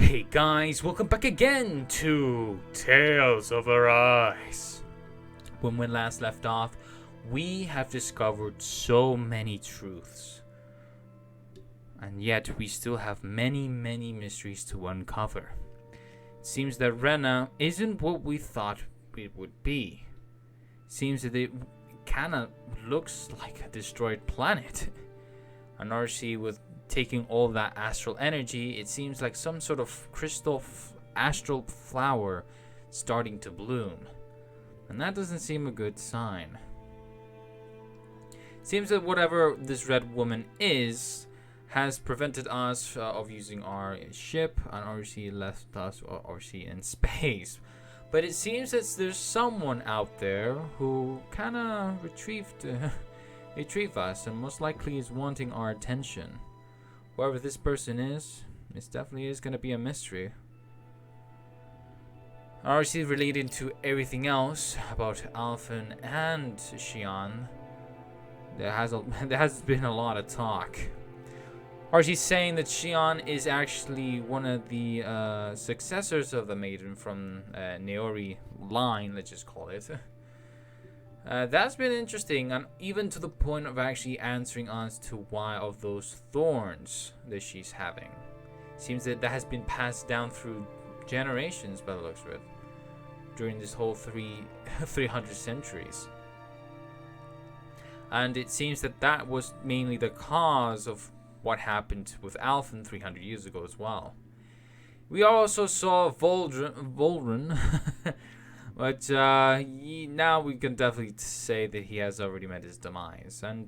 Hey guys, welcome back again to Tales of Arise. When we last left off, we have discovered so many truths. And yet we still have many mysteries to uncover. It seems that Rena isn't what we thought it would be. It seems that it kinda looks like a destroyed planet. An RC with taking all that astral energy, it seems like some sort of crystal astral flower starting to bloom. And that doesn't seem a good sign. Seems that whatever this red woman is has prevented us of using our ship, and RC left us RC in space. But it seems that there's someone out there who kinda retrieved us, and most likely is wanting our attention. Whoever this person is, this definitely is going to be a mystery. RC related to everything else about Alphen and Xian. There has been a lot of talk. RC saying that Xian is actually one of the successors of the maiden from Neori line, let's just call it. That's been interesting, and even to the point of actually answering us to why of those thorns that she's having. Seems that has been passed down through generations by the looks of it, during this whole 300 centuries. And it seems that was mainly the cause of what happened with Alphen 300 years ago as well. We also saw Volrun. But now we can definitely say that he has already met his demise. And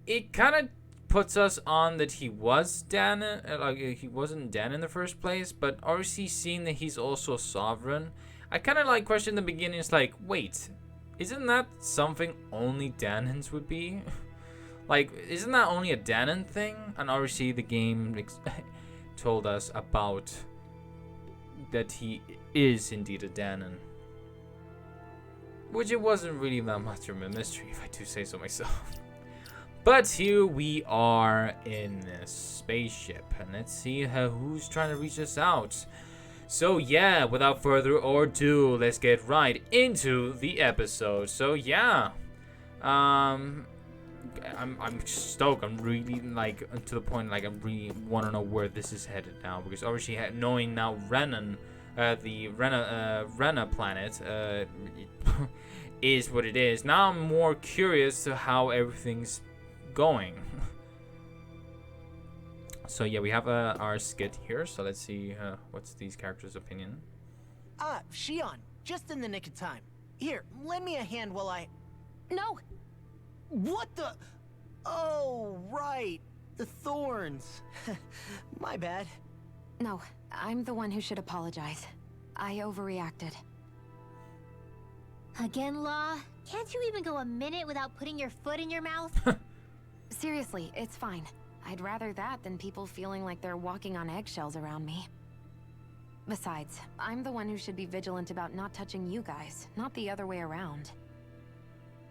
it kind of puts us on that he was Danon, like he wasn't Dan in the first place, but RC seeing that he's also sovereign. I kind of question in the beginning, it's like, wait, isn't that something only Danons would be? Like, isn't that only a Danon thing? And RC, the game told us about that he is indeed a Danon. Which it wasn't really that much of a mystery, if I do say so myself. But here we are in this spaceship, and let's see who's trying to reach us out. So yeah, without further ado, let's get right into the episode. So yeah, I'm stoked. I'm really to the point I really want to know where this is headed now, because obviously knowing now the Rena planet is what it is. Now I'm more curious to how everything's going. So yeah, we have our skit here. So let's see what's these characters' opinion. Xian, just in the nick of time. Here, lend me a hand while I... No! What the... Oh, right. The thorns. My bad. No, I'm the one who should apologize. I overreacted. Again, Law? Can't you even go a minute without putting your foot in your mouth? Seriously, it's fine. I'd rather that than people feeling like they're walking on eggshells around me. Besides, I'm the one who should be vigilant about not touching you guys, not the other way around.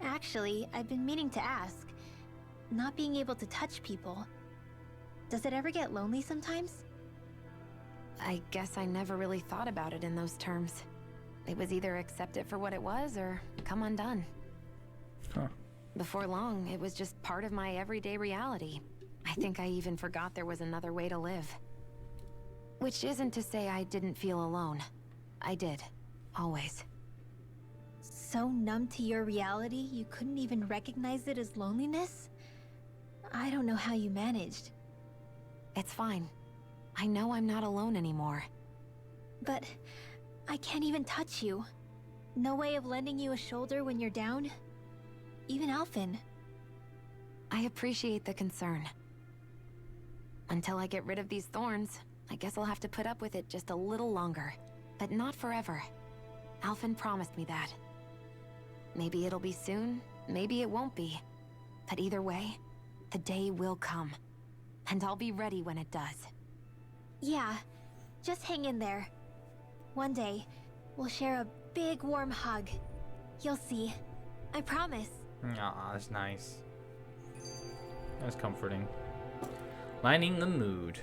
Actually, I've been meaning to ask. Not being able to touch people, does it ever get lonely sometimes? I guess I never really thought about it in those terms. It was either accept it for what it was or come undone. Huh. Before long, it was just part of my everyday reality. I think I even forgot there was another way to live. Which isn't to say I didn't feel alone. I did. Always. So numb to your reality, you couldn't even recognize it as loneliness? I don't know how you managed. It's fine. I know I'm not alone anymore. But I can't even touch you. No way of lending you a shoulder when you're down? Even Alphen. I appreciate the concern. Until I get rid of these thorns, I guess I'll have to put up with it just a little longer. But not forever. Alphen promised me that. Maybe it'll be soon, maybe it won't be. But either way, the day will come. And I'll be ready when it does. Yeah, just hang in there. One day, we'll share a big warm hug. You'll see. I promise. Aw, that's nice. That's comforting. Lighting the mood.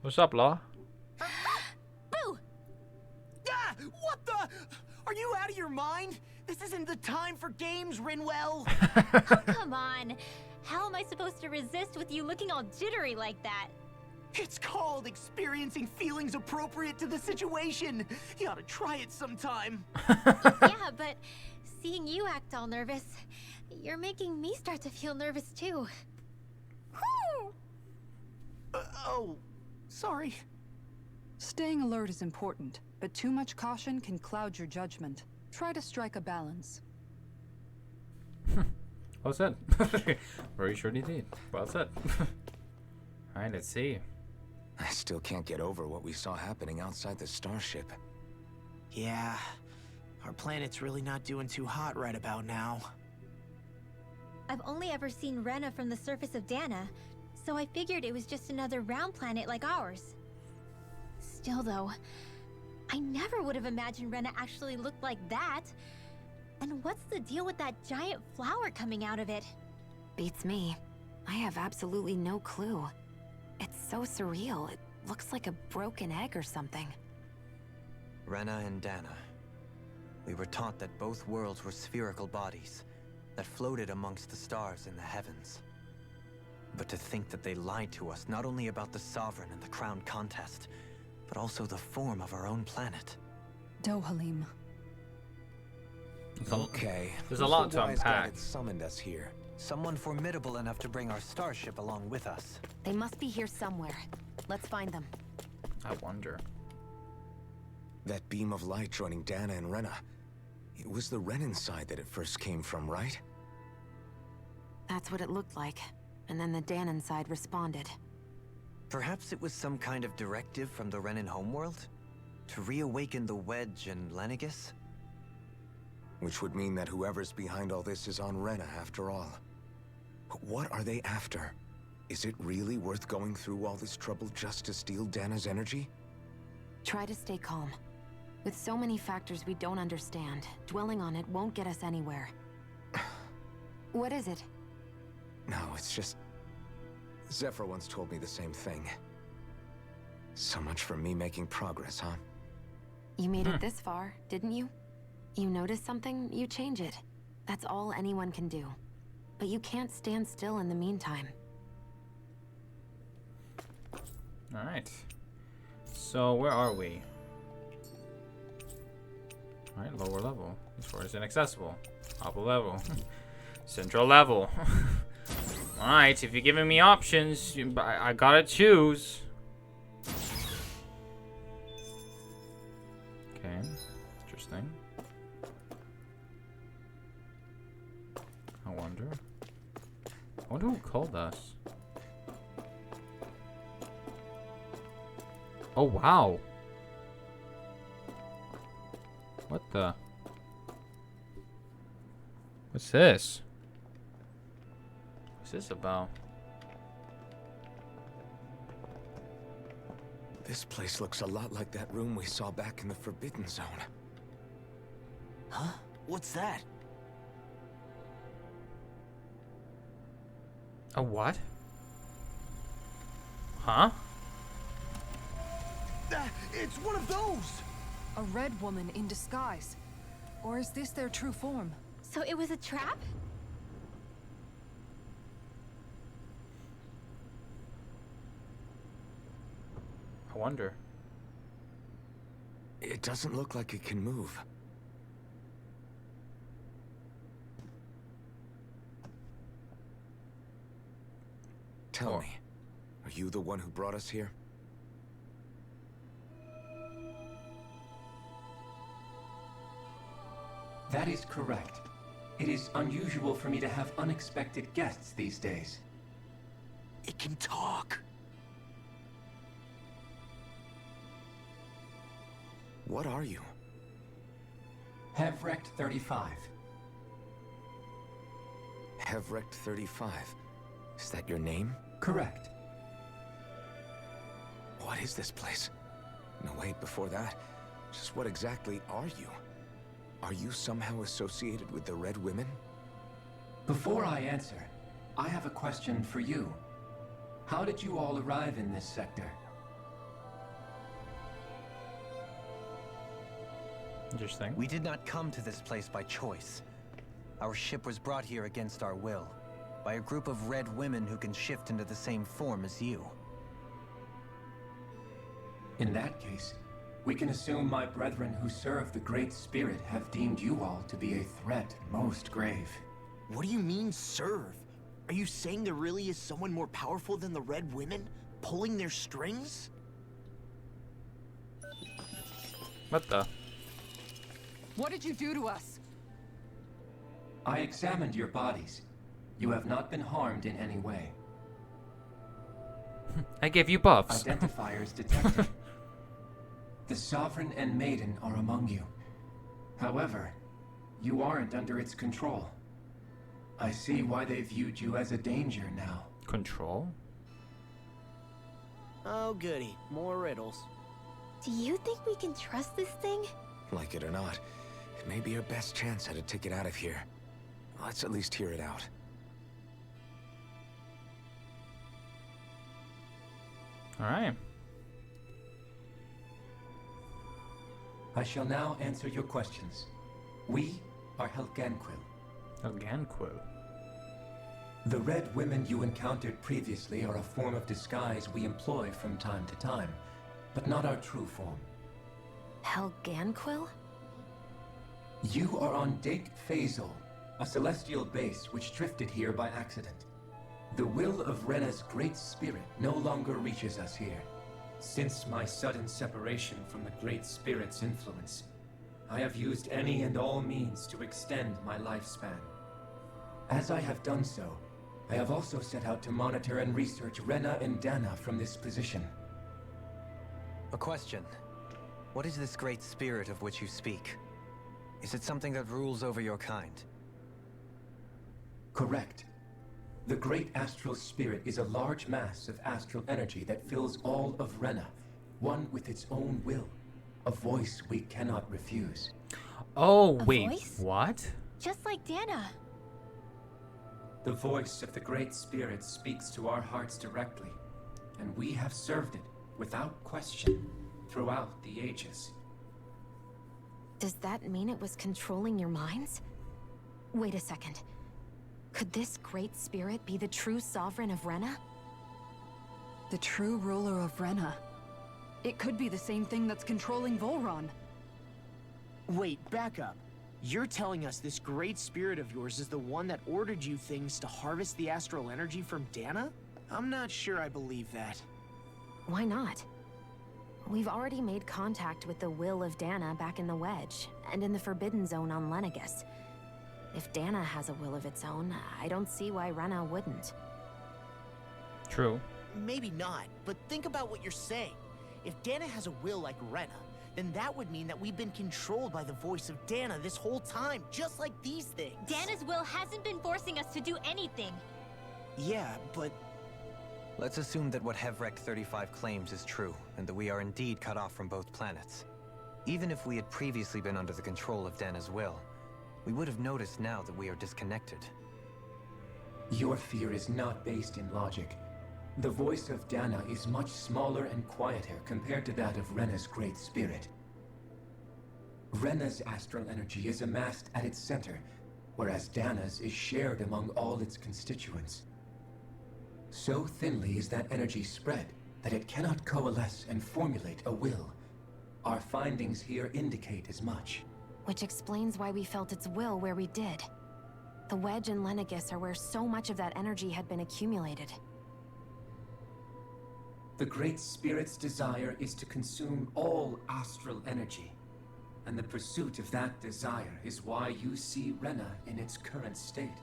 What's up, Law? Boo! Ah! What the? Are you out of your mind? This isn't the time for games, Rinwell. Oh, come on. How am I supposed to resist with you looking all jittery like that? It's called experiencing feelings appropriate to the situation. You ought to try it sometime. Yeah, but seeing you act all nervous, you're making me start to feel nervous too. Oh, sorry. Staying alert is important, but too much caution can cloud your judgment. Try to strike a balance. Well said. Very sure indeed. Well said. Alright, let's see. I still can't get over what we saw happening outside the starship. Yeah, our planet's really not doing too hot right about now. I've only ever seen Rena from the surface of Dana, so I figured it was just another round planet like ours. Still though, I never would have imagined Rena actually looked like that. And what's the deal with that giant flower coming out of it? Beats me. I have absolutely no clue. It's so surreal. It looks like a broken egg or something. Rena and Dana. We were taught that both worlds were spherical bodies that floated amongst the stars in the heavens. But to think that they lied to us not only about the Sovereign and the Crown contest, but also the form of our own planet. Dohalim. Okay. There's a lot to wise guy unpack. that summoned us here. Someone formidable enough to bring our starship along with us. They must be here somewhere. Let's find them. I wonder. That beam of light joining Dana and Rena. It was the Renan side that it first came from, right? That's what it looked like. And then the Danon side responded. Perhaps it was some kind of directive from the Renan homeworld? To reawaken the Wedge and Lenegis? Which would mean that whoever's behind all this is on Rena after all. But what are they after? Is it really worth going through all this trouble just to steal Dana's energy? Try to stay calm. With so many factors we don't understand, dwelling on it won't get us anywhere. What is it? No, it's just... Zephyr once told me the same thing. So much for me making progress, huh? You made it this far, didn't you? You notice something, you change it. That's all anyone can do. But you can't stand still in the meantime. Alright. So, where are we? Alright, lower level. This floor is inaccessible. Upper level. Central level. Alright, if you're giving me options, I gotta choose. Okay, interesting. I wonder who called us. Oh, wow. What the? What's this? What's this about? This place looks a lot like that room we saw back in the Forbidden Zone. Huh? What's that? A what? Huh? It's one of those! A red woman in disguise. Or is this their true form? So it was a trap? I wonder. It doesn't look like it can move. Tell me, are you the one who brought us here? That is correct. It is unusual for me to have unexpected guests these days. It can talk. What are you? Hevrect 35. Hevrect 35. Is that your name? Correct. What is this place? No, wait, before that, just what exactly are you? Are you somehow associated with the Red Women? Before I answer, I have a question for you. How did you all arrive in this sector? Interesting. We did not come to this place by choice. Our ship was brought here against our will, by a group of red women who can shift into the same form as you. In that case, we can assume my brethren who serve the Great Spirit have deemed you all to be a threat most grave. What do you mean, serve? Are you saying there really is someone more powerful than the Red Women, pulling their strings? What the? What did you do to us? I examined your bodies. You have not been harmed in any way. I gave you buffs. Identifiers detected. The Sovereign and Maiden are among you. However, you aren't under its control. I see why they viewed you as a danger now. Control? Oh, goody. More riddles. Do you think we can trust this thing? Like it or not, it may be our best chance at a ticket out of here. Let's at least hear it out. Alright. I shall now answer your questions. We are Helganquil. Helganquil. The red women you encountered previously are a form of disguise we employ from time to time, but not our true form. Helganquil? You are on Dake Phasol, a celestial base which drifted here by accident. The will of Rena's great spirit no longer reaches us here. Since my sudden separation from the Great Spirit's influence, I have used any and all means to extend my lifespan. As I have done so, I have also set out to monitor and research Rena and Dana from this position. A question. What is this great spirit of which you speak? Is it something that rules over your kind? Correct. The Great Astral Spirit is a large mass of astral energy that fills all of Rena, one with its own will, a voice we cannot refuse. Oh, A wait, voice? what? Just like Dana. The voice of the Great Spirit speaks to our hearts directly, and we have served it without question throughout the ages. Does that mean it was controlling your minds? Wait a second. Could this great spirit be the true sovereign of Rena? The true ruler of Rena. It could be the same thing that's controlling Volron. Wait, back up. You're telling us this great spirit of yours is the one that ordered you things to harvest the astral energy from Dana? I'm not sure I believe that. Why not? We've already made contact with the will of Dana back in the Wedge, and in the Forbidden Zone on Lenegus. If Dana has a will of its own, I don't see why Rena wouldn't. True. Maybe not, but think about what you're saying. If Dana has a will like Rena, then that would mean that we've been controlled by the voice of Dana this whole time, just like these things. Dana's will hasn't been forcing us to do anything. Yeah, but Let's assume that what Hevrek 35 claims is true, and that we are indeed cut off from both planets. Even if we had previously been under the control of Dana's will, we would have noticed now that we are disconnected. Your fear is not based in logic. The voice of Dana is much smaller and quieter compared to that of Rena's great spirit. Rena's astral energy is amassed at its center, whereas Dana's is shared among all its constituents. So thinly is that energy spread that it cannot coalesce and formulate a will. Our findings here indicate as much. Which explains why we felt its will where we did. The Wedge and Lenegus are where so much of that energy had been accumulated. The Great Spirit's desire is to consume all astral energy, and the pursuit of that desire is why you see Rena in its current state.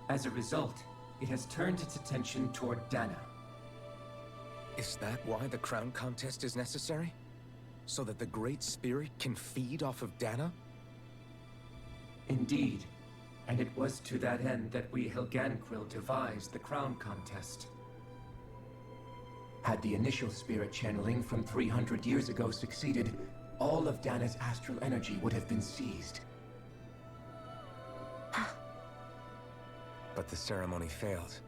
As a result, it has turned its attention toward Dana. Is that why the crown contest is necessary? So that the Great Spirit can feed off of Dana? Indeed, and it was to that end that we Helganquil devised the crown contest. Had the initial spirit channeling from 300 years ago succeeded, all of Dana's astral energy would have been seized. But the ceremony failed.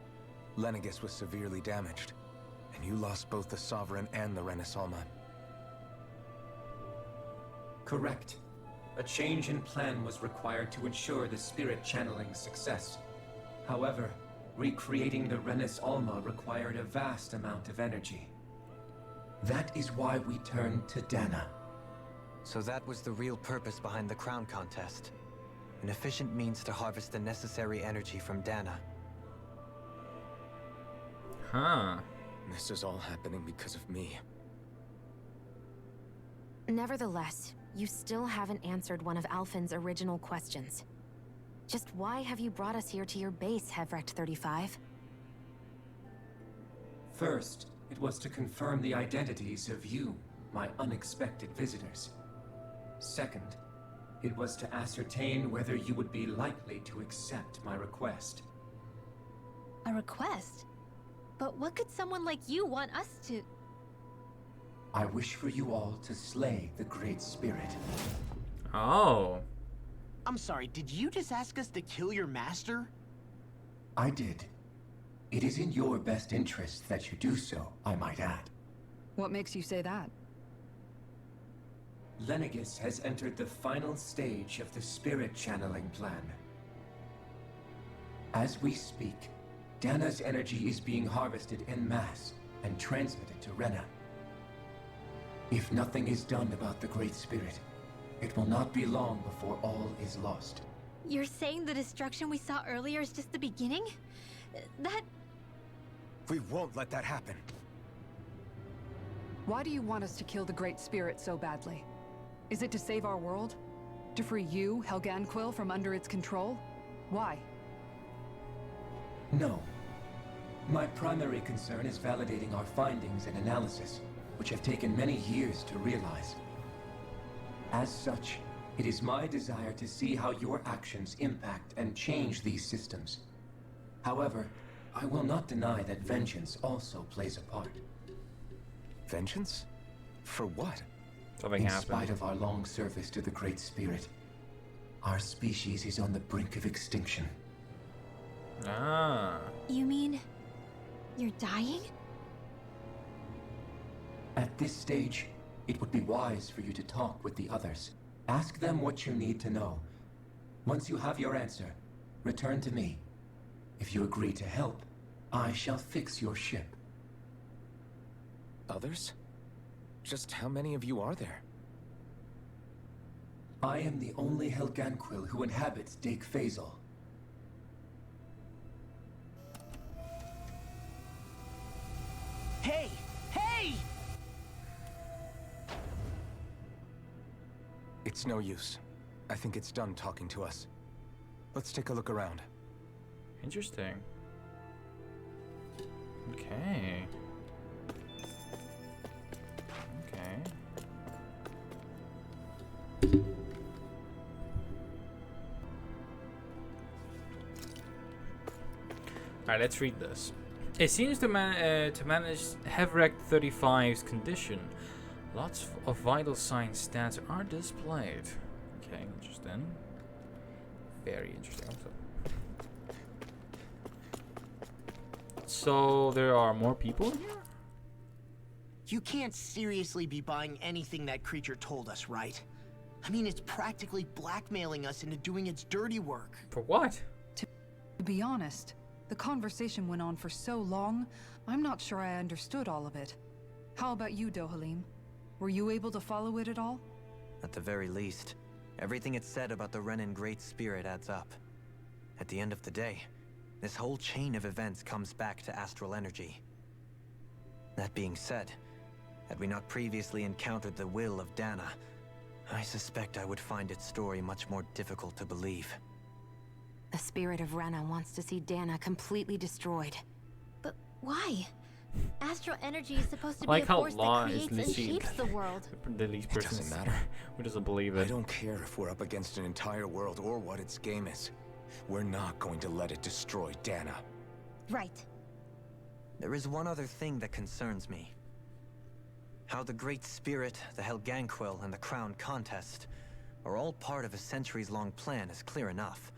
Lenegus was severely damaged, and you lost both the Sovereign and the Renaissance. Correct. a change in plan was required to ensure the spirit channeling's success. However, recreating the Renis Alma required a vast amount of energy. That is why we turned to Dana. So that was the real purpose behind the crown contest. An efficient means to harvest the necessary energy from Dana. Huh. This is all happening because of me. Nevertheless, you still haven't answered one of Alphen's original questions. Just why have you brought us here to your base, Hevrecht 35? First, it was to confirm the identities of you, my unexpected visitors. Second, it was to ascertain whether you would be likely to accept my request. A request? But what could someone like you want us to... I wish for you all to slay the Great Spirit. Oh. I'm sorry, did you just ask us to kill your master? I did. It is in your best interest that you do so, I might add. What makes you say that? Lenegis has entered the final stage of the spirit channeling plan. As we speak, Dana's energy is being harvested en masse and transmitted to Rena. If nothing is done about the Great Spirit, it will not be long before all is lost. You're saying the destruction we saw earlier is just the beginning? That... We won't let that happen. Why do you want us to kill the Great Spirit so badly? Is it to save our world? To free you, Helganquil, from under its control? Why? No. My primary concern is validating our findings and analysis, which have taken many years to realize. As such, it is my desire to see how your actions impact and change these systems. However, I will not deny that vengeance also plays a part. Vengeance? For what? Something In happened. spite of our long service to the Great Spirit, our species is on the brink of extinction. Ah. You mean... you're dying? At this stage, it would be wise for you to talk with the others. Ask them what you need to know. Once you have your answer, return to me. If you agree to help, I shall fix your ship. Others? Just how many of you are there? I am the only Helganquil who inhabits Dake Faisal. Hey! Hey! It's no use. I think it's done talking to us. Let's take a look around. Interesting. Okay. Okay. Alright, let's read this. It seems to manage Hevrecht 35's condition. Lots of vital sign stats are displayed. Okay, interesting. Very interesting also. So there are more people in here? You can't seriously be buying anything that creature told us, right? I mean, it's practically blackmailing us into doing its dirty work. For what? To be honest, the conversation went on for so long, I'm not sure I understood all of it. How about you, Dohalim? Were you able to follow it at all? At the very least, everything it said about the Renin Great Spirit adds up. At the end of the day, this whole chain of events comes back to astral energy. That being said, had we not previously encountered the will of Dana, I suspect I would find its story much more difficult to believe. The spirit of Rena wants to see Dana completely destroyed. But why? Astral energy is supposed to be Like a how force that Law creates is and Lucid. shapes the world. The least It person doesn't matter. who doesn't believe I it. don't care if we're up against an entire world or what its game is. We're not going to let it destroy Dana. Right. There is one other thing that concerns me. How the Great Spirit, the Helganquil, and the Crown Contest are all part of a centuries-long plan is clear enough.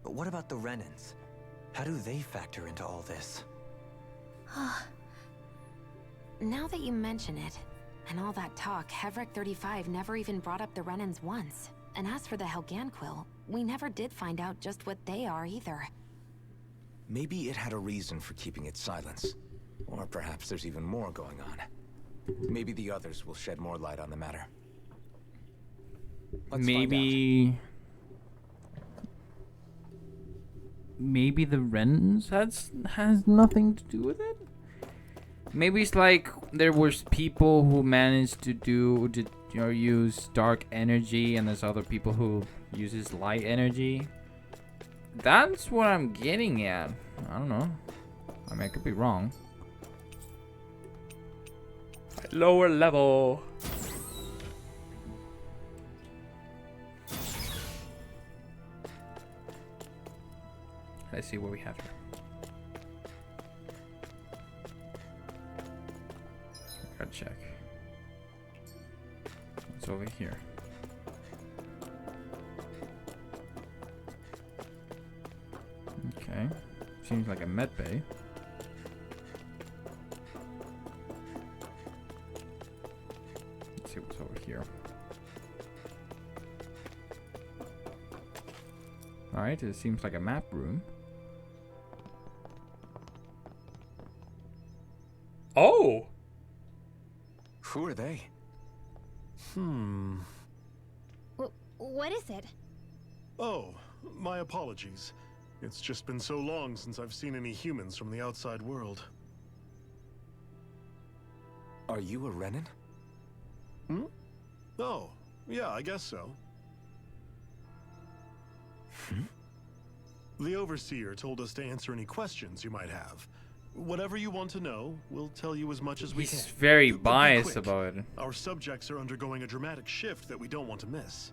But what about the Renins? How do they factor into all this? Now that you mention it, and all that talk, Hevrecht 35 never even brought up the Renins once. And as for the Helganquil, we never did find out just what they are either. Maybe it had a reason for keeping its silence. Or perhaps there's even more going on. Maybe the others will shed more light on the matter. Let's Maybe the Wrens has nothing to do with it. Maybe it's like there was people who managed to use dark energy, and there's other people who uses light energy. That's what I'm getting at. I don't know. I mean, I could be wrong. Lower level. Let's see what we have here. Gotta check. It's over here. Okay. Seems like a med bay. Let's see what's over here. Alright, it seems like a map room. Oh! Who are they? What is it? Oh, my apologies. It's just been so long since I've seen any humans from the outside world. Are you a Renan? Hmm? Oh, yeah, I guess so. The Overseer told us to answer any questions you might have. Whatever you want to know, we'll tell you as much as we can. He's very But be biased quick. about it. Our subjects are undergoing a dramatic shift that we don't want to miss.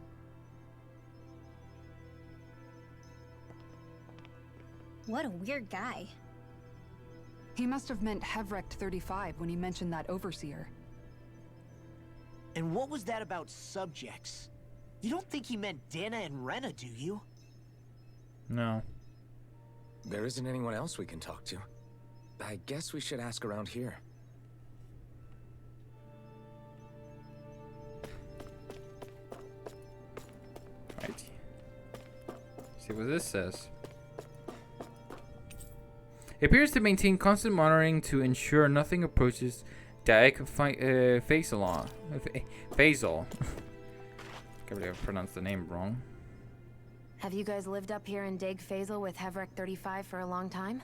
What a weird guy. He must have meant Hevrect 35 when he mentioned that Overseer. And what was that about subjects? You don't think he meant Dana and Rena, do you? No. There isn't anyone else we can talk to. I guess we should ask around here. Right. See what this says. It appears to maintain constant monitoring to ensure nothing approaches Daik Faisal. Faisal. Can't believe I pronounced the name wrong. Have you guys lived up here in Dag Faisal with Hevrek 35 for a long time?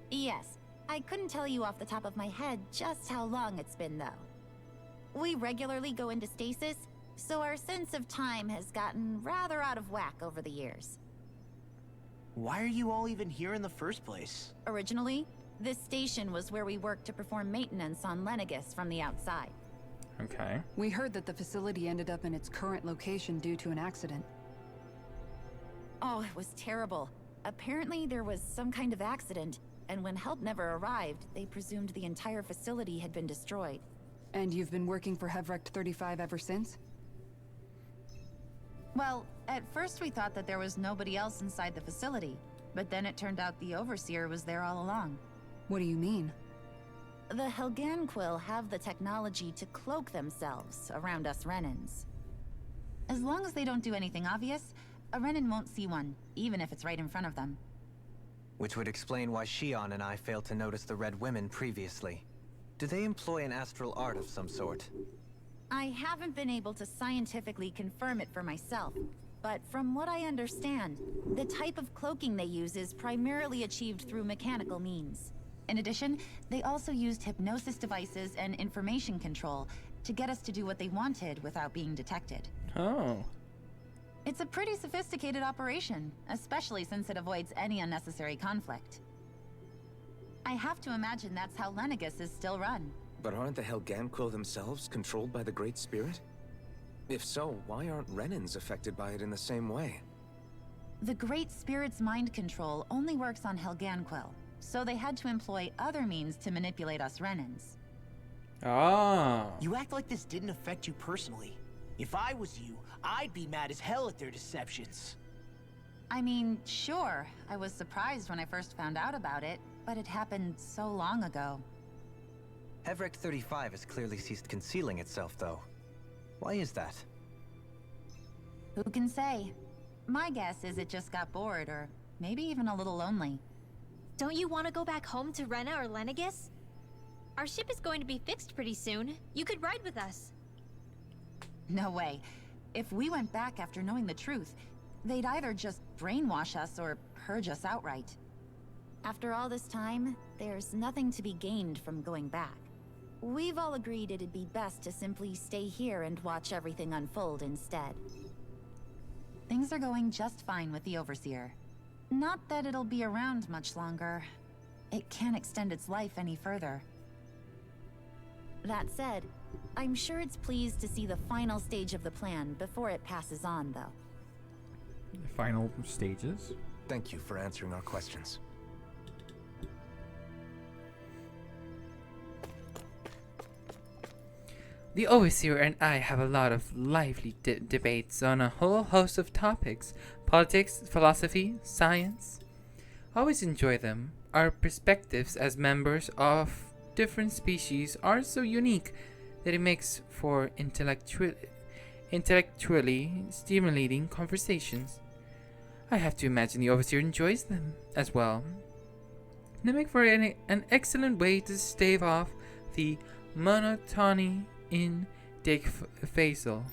Yes. I couldn't tell you off the top of my head just how long it's been, though. We regularly go into stasis, so our sense of time has gotten rather out of whack over the years. Why are you all even here in the first place? Originally, this station was where we worked to perform maintenance on Lenegis from the outside. Okay. We heard that the facility ended up in its current location due to an accident. Oh, it was terrible. Apparently there was some kind of accident, and when help never arrived, they presumed the entire facility had been destroyed. And you've been working for Hevrect 35 ever since? Well, at first we thought that there was nobody else inside the facility, but then it turned out the Overseer was there all along. What do you mean? The Helganquil have the technology to cloak themselves around us Renans. As long as they don't do anything obvious, a Renan won't see one, even if it's right in front of them. Which would explain why Shion and I failed to notice the Red Women previously. Do they employ an astral art of some sort? I haven't been able to scientifically confirm it for myself, but from what I understand, the type of cloaking they use is primarily achieved through mechanical means. In addition, they also used hypnosis devices and information control to get us to do what they wanted without being detected. Oh. It's a pretty sophisticated operation, especially since it avoids any unnecessary conflict. I have to imagine that's how Lenegis is still run. But aren't the Helganquil themselves controlled by the Great Spirit? If so, why aren't Renans affected by it in the same way? The Great Spirit's mind control only works on Helganquil, so they had to employ other means to manipulate us Renans. Ah. You act like this didn't affect you personally. If I was you, I'd be mad as hell at their deceptions. I mean, sure, I was surprised when I first found out about it, but it happened so long ago. Hevrect 35 has clearly ceased concealing itself, though. Why is that? Who can say? My guess is it just got bored, or maybe even a little lonely. Don't you want to go back home to Rena or Lenegis? Our ship is going to be fixed pretty soon. You could ride with us. No way. If we went back after knowing the truth, they'd either just brainwash us or purge us outright. After all this time, there's nothing to be gained from going back. We've all agreed it'd be best to simply stay here and watch everything unfold instead. Things are going just fine with the Overseer. Not that it'll be around much longer. It can't extend its life any further. That said, I'm sure it's pleased to see the final stage of the plan before it passes on, though. Final stages. Thank you for answering our questions. The Overseer and I have a lot of lively debates on a whole host of topics. Politics, philosophy, science. Always enjoy them. Our perspectives as members of different species are so unique that it makes for intellectually stimulating conversations. I have to imagine the Overseer enjoys them as well. They make for an excellent way to stave off the monotony in Dig Faisal.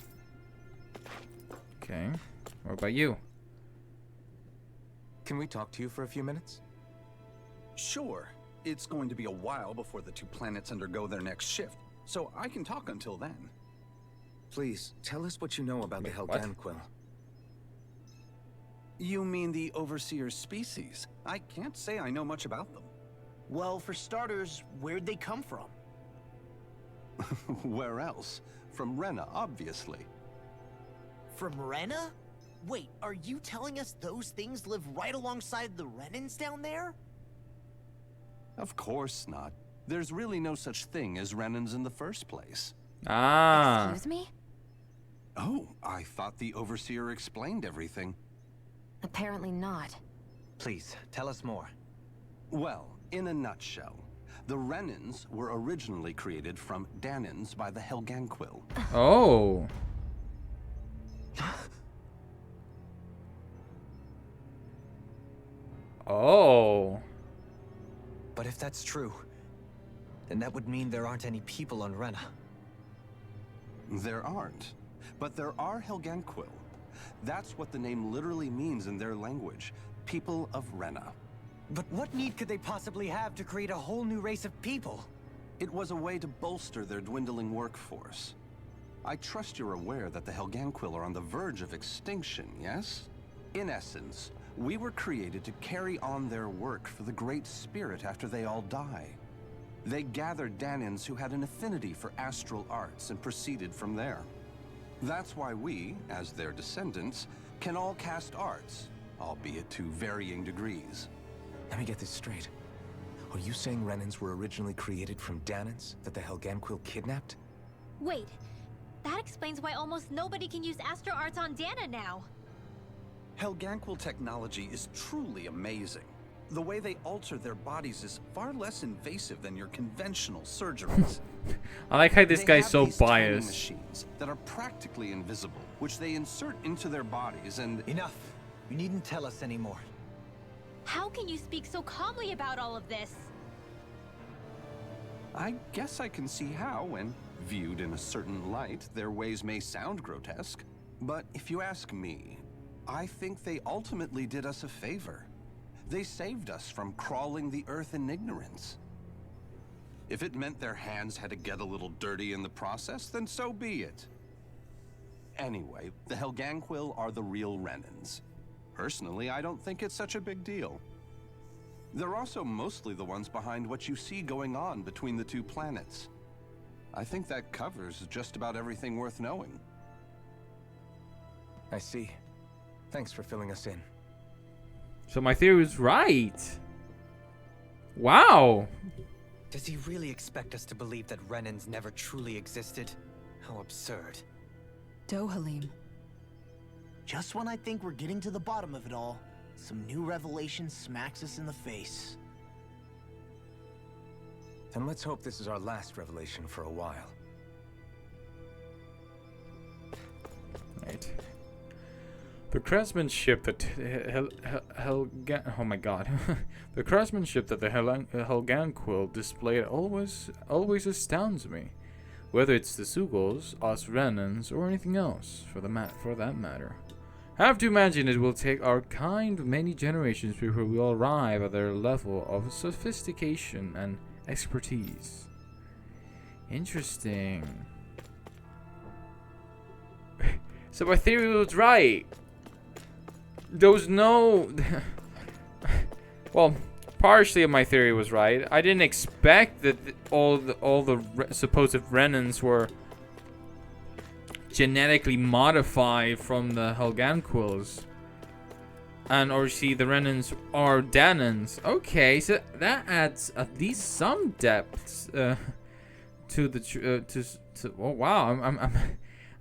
Okay. What about you? Can we talk to you for a few minutes? Sure. It's going to be a while before the two planets undergo their next shift, so I can talk until then. Please, tell us what you know about the Helganquil. You mean the Overseer's species? I can't say I know much about them. Well, for starters, where'd they come from? Where else? From Rena, obviously. From Rena? Wait, are you telling us those things live right alongside the Renans down there? Of course not. There's really no such thing as Renans in the first place. Ah. Excuse me? Oh, I thought the Overseer explained everything. Apparently not. Please, tell us more. Well, in a nutshell, the Renans were originally created from Danans by the Helganquil. Oh. Oh. But if that's true, then that would mean there aren't any people on Rena. There aren't. But there are Helganquil. That's what the name literally means in their language. People of Rena. But what need could they possibly have to create a whole new race of people? It was a way to bolster their dwindling workforce. I trust you're aware that the Helganquil are on the verge of extinction, yes? In essence, we were created to carry on their work for the Great Spirit after they all die. They gathered Danans who had an affinity for astral arts and proceeded from there. That's why we, as their descendants, can all cast arts, albeit to varying degrees. Let me get this straight. Are you saying Renans were originally created from Danans that the Helganquil kidnapped? Wait, that explains why almost nobody can use astro arts on Dana now. Helganquil technology is truly amazing. The way they alter their bodies is far less invasive than your conventional surgeries. I like how this guy's so They have these tiny biased. machines that are practically invisible, which they insert into their bodies and... Enough! You needn't tell us anymore. How can you speak so calmly about all of this? I guess I can see how, when viewed in a certain light, their ways may sound grotesque. But if you ask me, I think they ultimately did us a favor. They saved us from crawling the earth in ignorance. If it meant their hands had to get a little dirty in the process, then so be it. Anyway, the Helganquil are the real Renans. Personally, I don't think it's such a big deal. They're also mostly the ones behind what you see going on between the two planets. I think that covers just about everything worth knowing. I see. Thanks for filling us in. So my theory was right. Wow. Does he really expect us to believe that Renans never truly existed? How absurd. Dohalim. Just when I think we're getting to the bottom of it all, some new revelation smacks us in the face. Then let's hope this is our last revelation for a while. Right. The craftsmanship that oh my god, the craftsmanship that the Helganquil displayed always astounds me. Whether it's the Sugals, us Renans, or anything else for that matter. I have to imagine it will take our kind many generations before we all arrive at their level of sophistication and expertise. Interesting. So my theory was right. There was no... well, partially my theory was right. I didn't expect that all the supposed Renans were genetically modified from the Helganquils. And or see the Renans are Danans. Okay, so that adds at least some depth to the oh wow,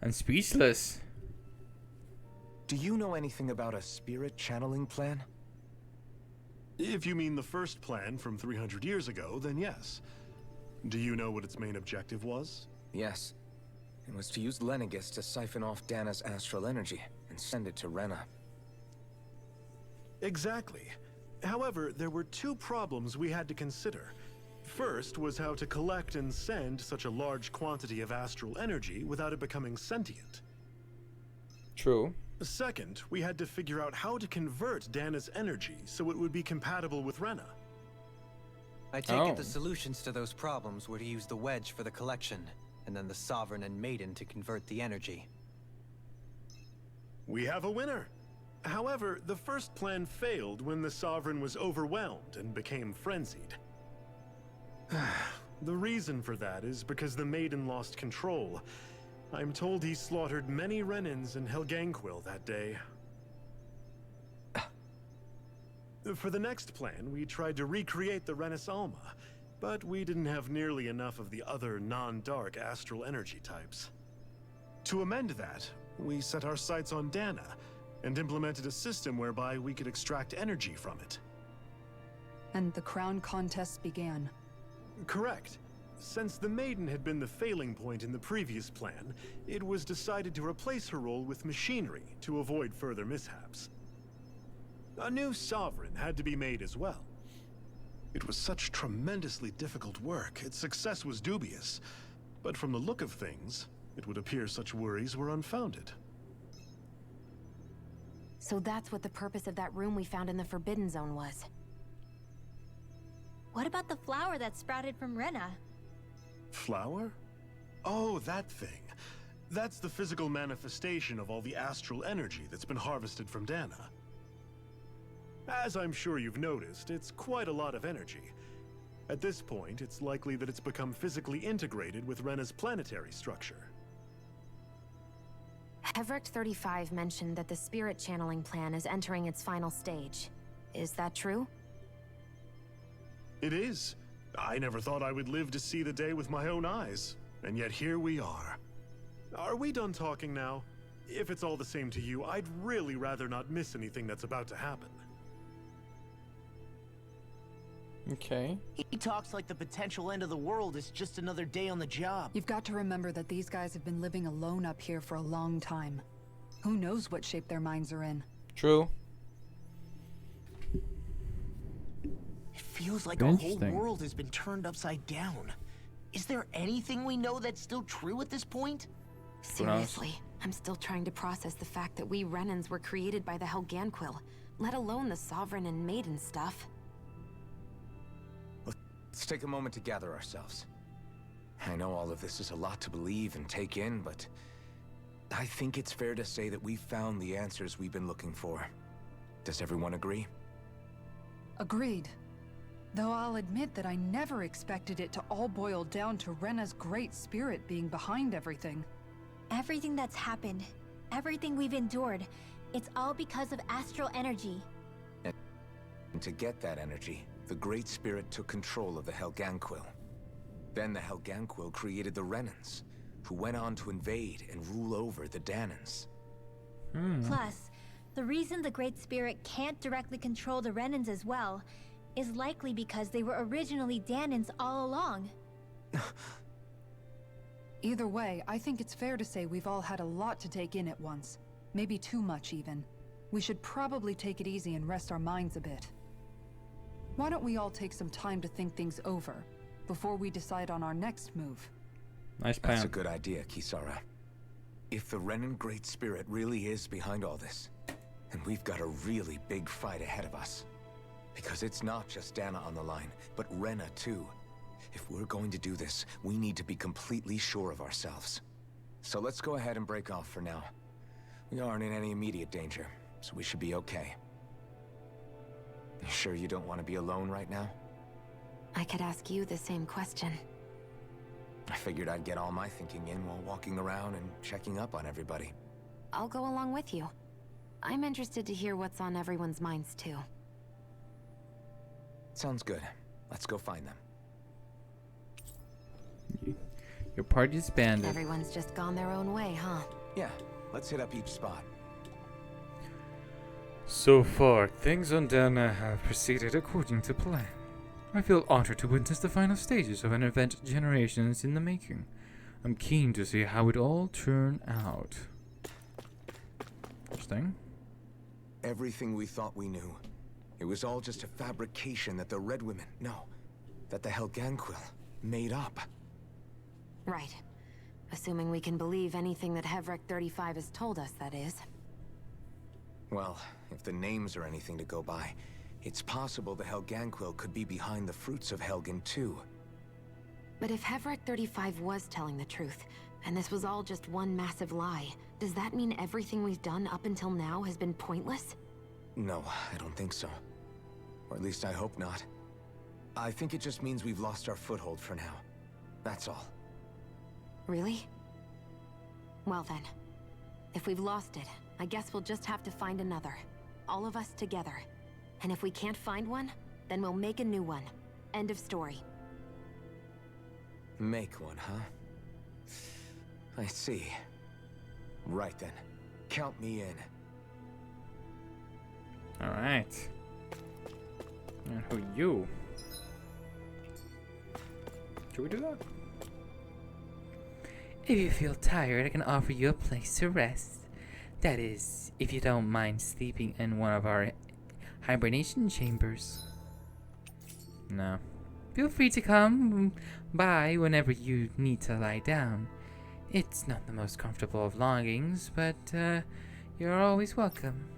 I'm speechless. Do you know anything about a spirit channeling plan? If you mean the first plan from 300 years ago, then yes. Do you know what its main objective was? Yes. It was to use Lenegis to siphon off Dana's astral energy and send it to Rena. Exactly. However, there were two problems we had to consider. First was how to collect and send such a large quantity of astral energy without it becoming sentient. True. Second, we had to figure out how to convert Dana's energy so it would be compatible with Rena. I take it the solutions to those problems were to use the wedge for the collection, and then the Sovereign and Maiden to convert the energy. We have a winner! However, the first plan failed when the Sovereign was overwhelmed and became frenzied. The reason for that is because the Maiden lost control. I'm told he slaughtered many Renans in Helganquil that day. For the next plan, we tried to recreate the Renis Alma, but we didn't have nearly enough of the other non-dark astral energy types. To amend that, we set our sights on Dana, and implemented a system whereby we could extract energy from it. And the crown contests began. Correct. Since the Maiden had been the failing point in the previous plan, it was decided to replace her role with machinery to avoid further mishaps. A new Sovereign had to be made as well. It was such tremendously difficult work, its success was dubious. But from the look of things, it would appear such worries were unfounded. So that's what the purpose of that room we found in the Forbidden Zone was. What about the flower that sprouted from Rena? Flower? Oh, that thing. That's the physical manifestation of all the astral energy that's been harvested from Dana. As I'm sure you've noticed, it's quite a lot of energy. At this point, it's likely that it's become physically integrated with Rena's planetary structure. Hevric 35 mentioned that the spirit channeling plan is entering its final stage. Is that true? It is. I never thought I would live to see the day with my own eyes, and yet here we are. Are we done talking now? If it's all the same to you, I'd really rather not miss anything that's about to happen. Okay. He talks like the potential end of the world is just another day on the job. You've got to remember that these guys have been living alone up here for a long time. Who knows what shape their minds are in? True. It feels like a whole world has been turned upside down. Is there anything we know that's still true at this point? Seriously, I'm still trying to process the fact that we Renans were created by the Helganquil, let alone the Sovereign and Maiden stuff. Let's take a moment to gather ourselves. I know all of this is a lot to believe and take in, but I think it's fair to say that we've found the answers we've been looking for. Does everyone agree? Agreed. Though I'll admit that I never expected it to all boil down to Rena's great spirit being behind everything. Everything that's happened, everything we've endured, it's all because of astral energy. And to get that energy, the Great Spirit took control of the Helganquil. Then the Helganquil created the Renans, who went on to invade and rule over the Danans. Plus, the reason the Great Spirit can't directly control the Renans as well is likely because they were originally Danans all along. Either way, I think it's fair to say we've all had a lot to take in at once. Maybe too much, even. We should probably take it easy and rest our minds a bit. Why don't we all take some time to think things over before we decide on our next move? Nice plan. That's a good idea, Kisara. If the Renan Great Spirit really is behind all this, then we've got a really big fight ahead of us. Because it's not just Dana on the line, but Rena too. If we're going to do this, we need to be completely sure of ourselves. So let's go ahead and break off for now. We aren't in any immediate danger, so we should be okay. You sure you don't want to be alone right now? I could ask you the same question. I figured I'd get all my thinking in while walking around and checking up on everybody. I'll go along with you. I'm interested to hear what's on everyone's minds too. Sounds good. Let's go find them. Your party disbanded. Everyone's just gone their own way, huh? Yeah, let's hit up each spot. So far, things on Dana have proceeded according to plan. I feel honored to witness the final stages of an event generations in the making. I'm keen to see how it all turn out. Interesting. Everything we thought we knew. It was all just a fabrication that the Red Women, that the Helganquil made up. Right. Assuming we can believe anything that Hevrek 35 has told us, that is. Well, if the names are anything to go by, it's possible the Helganquil could be behind the fruits of Helgen too. But if Hevrek 35 was telling the truth, and this was all just one massive lie, does that mean everything we've done up until now has been pointless? No, I don't think so. Or at least I hope not. I think it just means we've lost our foothold for now. That's all. Really? Well then, if we've lost it, I guess we'll just have to find another. All of us together. And if we can't find one, then we'll make a new one. End of story. Make one, huh? I see. Right then. Count me in. Alright. And who you? Should we do that? If you feel tired, I can offer you a place to rest. That is, if you don't mind sleeping in one of our hibernation chambers. No. Feel free to come by whenever you need to lie down. It's not the most comfortable of lodgings, but you're always welcome.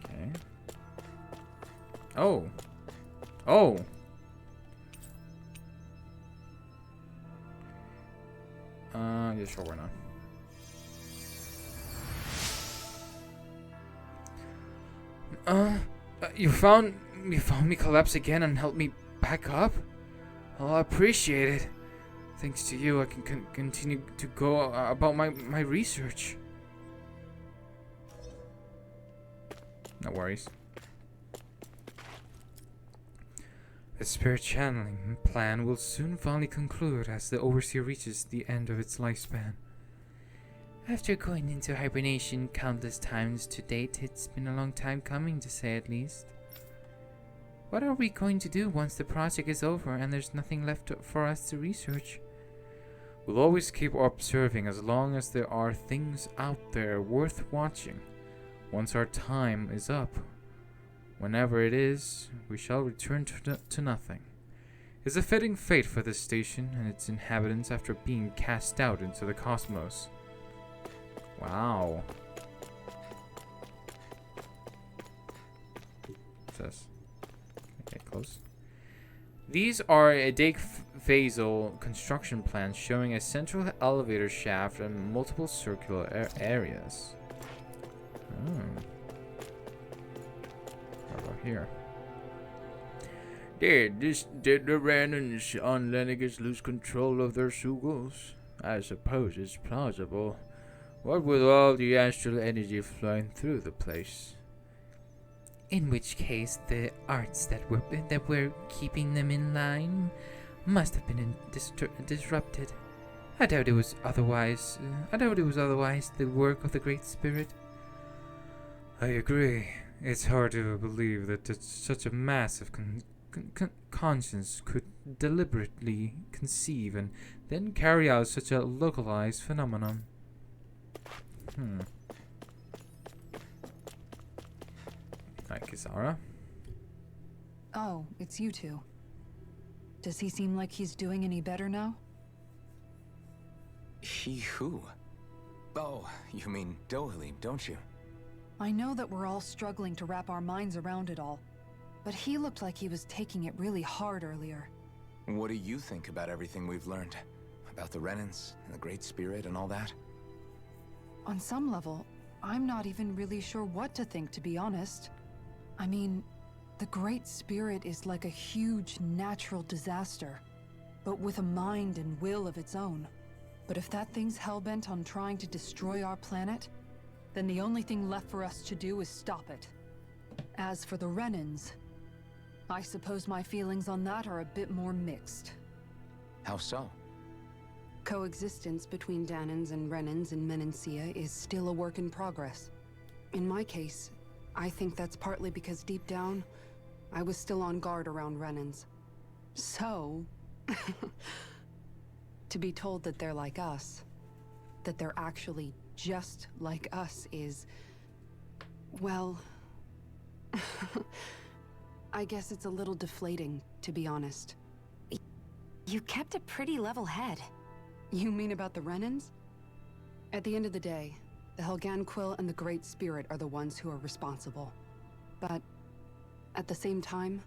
Okay. Oh. Oh. Yeah, sure, why not? You found me collapse again and helped me back up? Well, I appreciate it. Thanks to you, I can continue to go about my research. No worries. The spirit channeling plan will soon finally conclude as the Overseer reaches the end of its lifespan. After going into hibernation countless times to date, it's been a long time coming, to say at least. What are we going to do once the project is over and there's nothing left for us to research? We'll always keep observing as long as there are things out there worth watching. Once our time is up, whenever it is, we shall return to nothing. It's a fitting fate for this station and its inhabitants after being cast out into the cosmos. Wow. What's this? Okay, close. These are a Dake Phasal construction plans showing a central elevator shaft and multiple circular areas. Oh. What about here? Did the Renans on Lennigus lose control of their Sugals? I suppose it's plausible. What with all the astral energy flowing through the place? In which case, the arts that were keeping them in line must have been disrupted. I doubt it was otherwise. The work of the Great Spirit. I agree. It's hard to believe that such a massive conscience could deliberately conceive and then carry out such a localized phenomenon? Hi, Kisara. Oh, it's you two. Does he seem like he's doing any better now? He who? Oh, you mean Dohalim, don't you? I know that we're all struggling to wrap our minds around it all, but he looked like he was taking it really hard earlier. What do you think about everything we've learned? About the Renans and the Great Spirit and all that? On some level, I'm not even really sure what to think, to be honest. I mean, the Great Spirit is like a huge natural disaster, but with a mind and will of its own. But if that thing's hellbent on trying to destroy our planet, then the only thing left for us to do is stop it. As for the Renans, I suppose my feelings on that are a bit more mixed. How so? Coexistence between Danans and Renans in Menancia is still a work in progress. In my case, I think that's partly because deep down, I was still on guard around Renans. So, to be told that they're like us, that they're actually just like us is, well, I guess it's a little deflating, to be honest. You kept a pretty level head. You mean about the Renans? At the end of the day, the Helganquil and the Great Spirit are the ones who are responsible. But at the same time,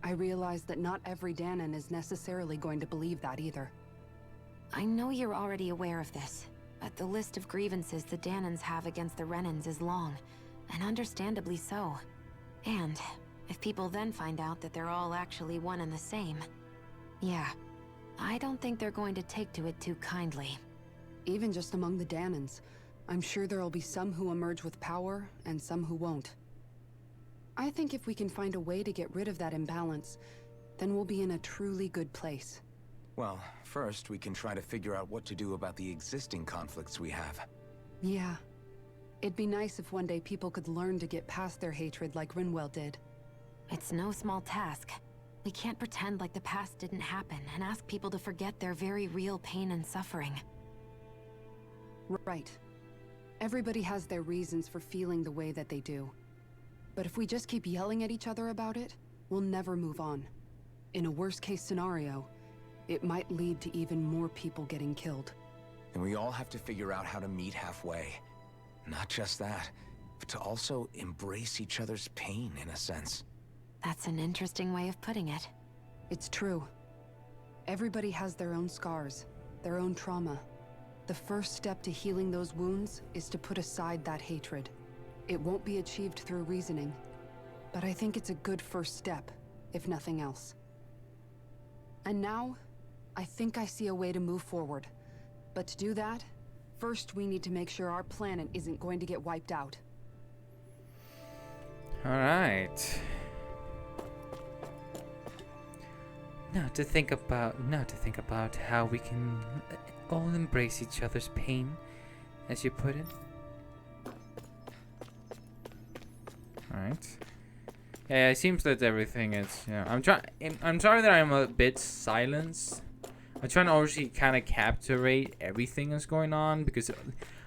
I realize that not every Danan is necessarily going to believe that either. I know you're already aware of this, but the list of grievances the Danans have against the Renans is long, and understandably so. And if people then find out that they're all actually one and the same, yeah, I don't think they're going to take to it too kindly. Even just among the Danans, I'm sure there'll be some who emerge with power and some who won't. I think if we can find a way to get rid of that imbalance, then we'll be in a truly good place. Well, first we can try to figure out what to do about the existing conflicts we have. Yeah. It'd be nice if one day people could learn to get past their hatred like Rinwell did. It's no small task. We can't pretend like the past didn't happen and ask people to forget their very real pain and suffering. Right. Everybody has their reasons for feeling the way that they do. But if we just keep yelling at each other about it, we'll never move on. In a worst-case scenario, it might lead to even more people getting killed. And we all have to figure out how to meet halfway. Not just that, but to also embrace each other's pain, in a sense. That's an interesting way of putting it. It's true. Everybody has their own scars, their own trauma. The first step to healing those wounds is to put aside that hatred. It won't be achieved through reasoning, but I think it's a good first step, if nothing else. And now, I think I see a way to move forward. But to do that, first we need to make sure our planet isn't going to get wiped out. Alright. Now to think about how we can all embrace each other's pain, as you put it. Alright. Yeah, it seems that everything is, you know, I'm sorry that I'm a bit silenced. I'm trying to obviously kind of captivate everything that's going on, because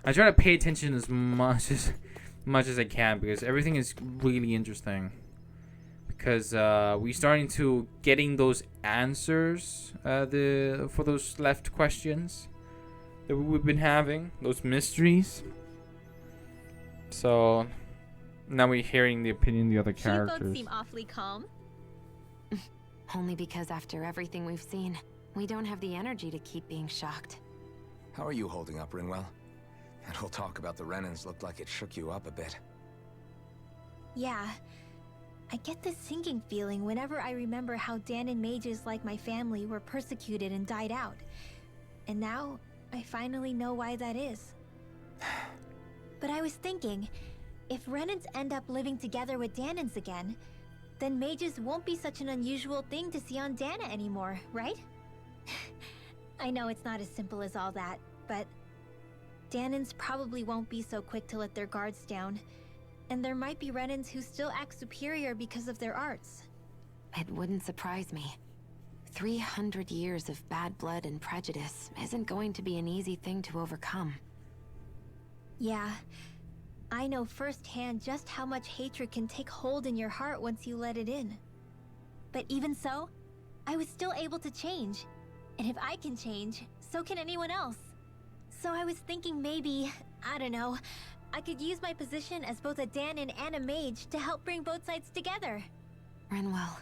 I try to pay attention as much as I can, because everything is really interesting. Because we're starting to getting those answers for those left questions that we've been having, those mysteries. So now we're hearing the opinion of the other characters. You both seem awfully calm. Only because after everything we've seen, we don't have the energy to keep being shocked. How are you holding up, Rinwell? That whole talk about the Renans looked like it shook you up a bit. Yeah. I get this sinking feeling whenever I remember how Danan mages like my family were persecuted and died out. And now, I finally know why that is. But I was thinking, if Renans end up living together with Danans again, then mages won't be such an unusual thing to see on Dana anymore, right? I know it's not as simple as all that, but Danans probably won't be so quick to let their guards down. And there might be Renans who still act superior because of their arts. It wouldn't surprise me. 300 years of bad blood and prejudice isn't going to be an easy thing to overcome. Yeah. I know firsthand just how much hatred can take hold in your heart once you let it in. But even so, I was still able to change. And if I can change, so can anyone else. So I was thinking maybe, I don't know, I could use my position as both a Danon and a mage to help bring both sides together. Renwell.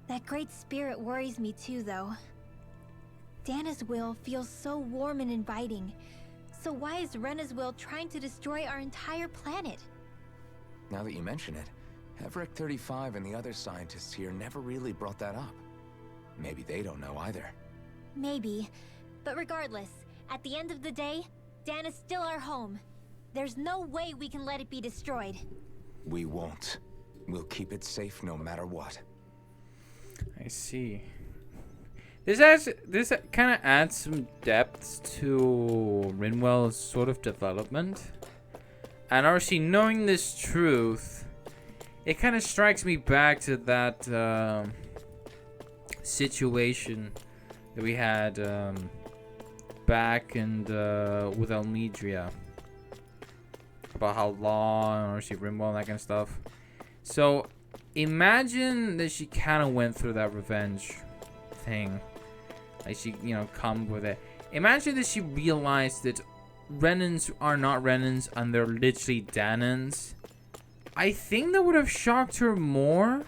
That great spirit worries me too, though. Dana's will feels so warm and inviting. So why is Rena's will trying to destroy our entire planet? Now that you mention it, Everett 35 and the other scientists here never really brought that up. Maybe they don't know either. Maybe. But regardless, at the end of the day, Dana's still our home. There's no way we can let it be destroyed. We won't. We'll keep it safe no matter what. I see. This kind of adds some depth to Rinwell's sort of development. And obviously, knowing this truth, it kind of strikes me back to that situation that we had back with Almedria. About how Law and obviously Rinwell and that kind of stuff. So, imagine that she kind of went through that revenge thing. Like she, come with it. Imagine that she realized that Renans are not Renans and they're literally Danans. I think that would have shocked her more.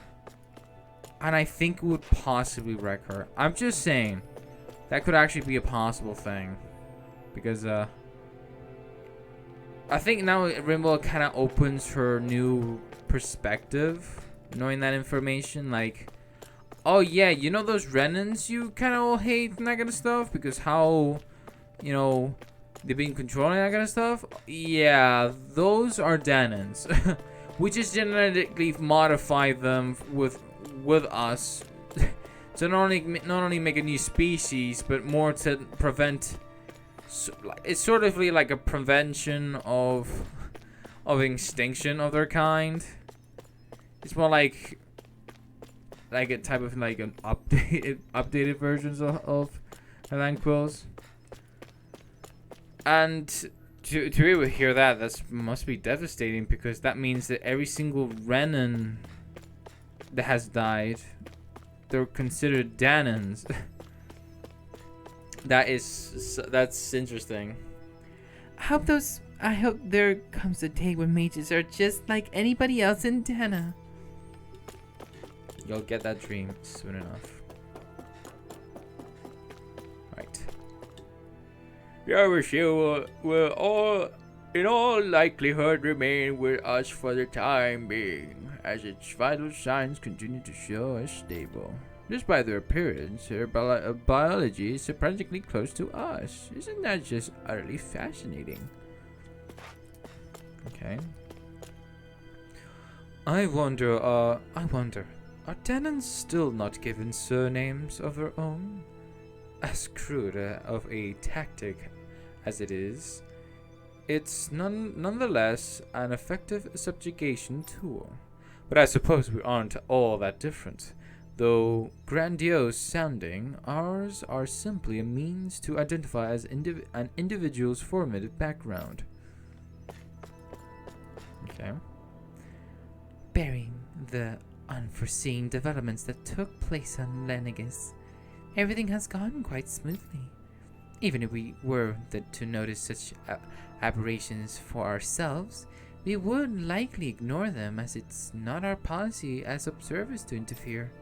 And I think it would possibly wreck her. I'm just saying. That could actually be a possible thing. Because, I think now Rinwell kind of opens her new perspective. Knowing that information. Like, oh yeah, you know those Renans you kind of all hate and that kind of stuff? Because how, they've been controlling that kind of stuff? Yeah, those are Danans. We just genetically modify them with us. So not only make a new species, but more to prevent. It's sort of like a prevention of extinction of their kind. It's more like a type of like an updated versions of Helganquils. And to be able to hear that must be devastating, because that means that every single Renan that has died, they're considered Danans. That's interesting. I hope there comes a day when mages are just like anybody else in Dana. You'll get that dream soon enough. Right. Yamashu will in all likelihood remain with us for the time being, as its vital signs continue to show us stable. Despite their appearance, her biology is surprisingly close to us. Isn't that just utterly fascinating? Okay. I wonder, are Danans still not given surnames of their own? As crude of a tactic as it is, it's nonetheless an effective subjugation tool. But I suppose we aren't all that different. Though grandiose sounding, ours are simply a means to identify as an individual's formative background. Okay. Bearing the unforeseen developments that took place on Lenegus, everything has gone quite smoothly. Even if we were to notice such aberrations for ourselves, we would likely ignore them, as it's not our policy as observers to interfere.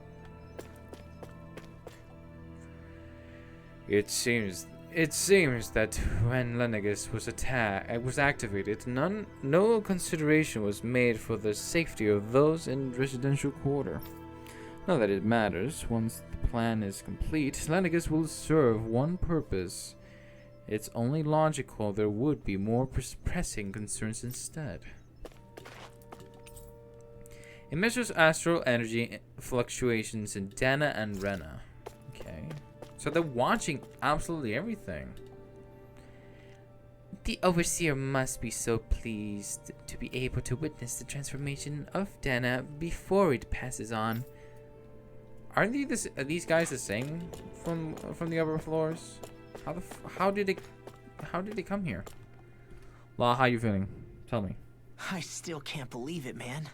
It seems that when Lenegus was activated, no consideration was made for the safety of those in residential quarter. Not that it matters. Once the plan is complete, Lenegus will serve one purpose. It's only logical there would be more pressing concerns instead. It measures astral energy fluctuations in Dana and Rena. Okay. So they're watching absolutely everything. The Overseer must be so pleased to be able to witness the transformation of Dana before it passes on. Aren't these guys the same from the upper floors? How did they come here? Law, how you feeling? Tell me. I still can't believe it, man.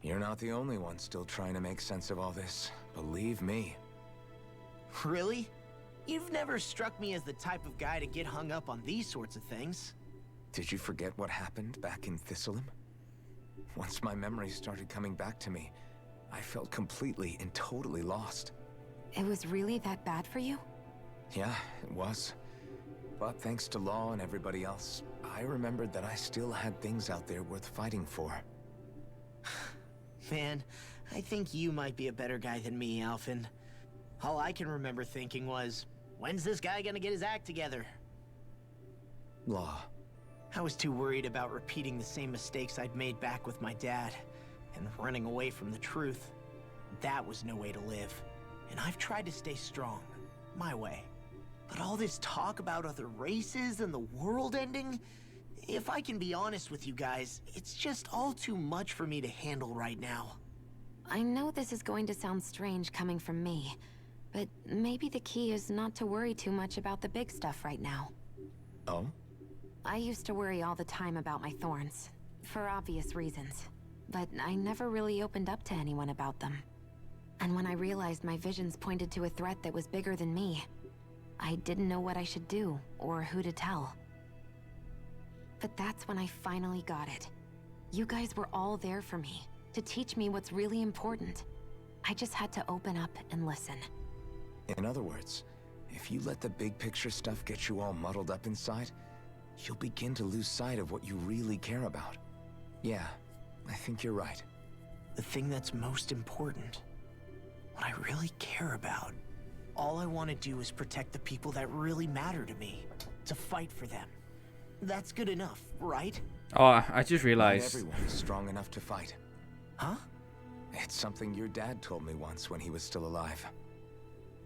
You're not the only one still trying to make sense of all this. Believe me. Really? You've never struck me as the type of guy to get hung up on these sorts of things. Did you forget what happened back in Thistleum? Once my memories started coming back to me, I felt completely and totally lost. It was really that bad for you? Yeah, it was. But thanks to Law and everybody else, I remembered that I still had things out there worth fighting for. Man, I think you might be a better guy than me, Alphen. All I can remember thinking was, when's this guy gonna get his act together? Law. I was too worried about repeating the same mistakes I'd made back with my dad, and running away from the truth. That was no way to live. And I've tried to stay strong, my way. But all this talk about other races and the world ending, if I can be honest with you guys, it's just all too much for me to handle right now. I know this is going to sound strange coming from me, but maybe the key is not to worry too much about the big stuff right now. Oh? I used to worry all the time about my thorns, for obvious reasons, but I never really opened up to anyone about them. And when I realized my visions pointed to a threat that was bigger than me, I didn't know what I should do, or who to tell. But that's when I finally got it. You guys were all there for me, to teach me what's really important. I just had to open up and listen. In other words, if you let the big picture stuff get you all muddled up inside, you'll begin to lose sight of what you really care about. Yeah, I think you're right. The thing that's most important, what I really care about. All I want to do is protect the people that really matter to me, to fight for them. That's good enough, right? Oh, I just realized. Not everyone is strong enough to fight. Huh? It's something your dad told me once when he was still alive.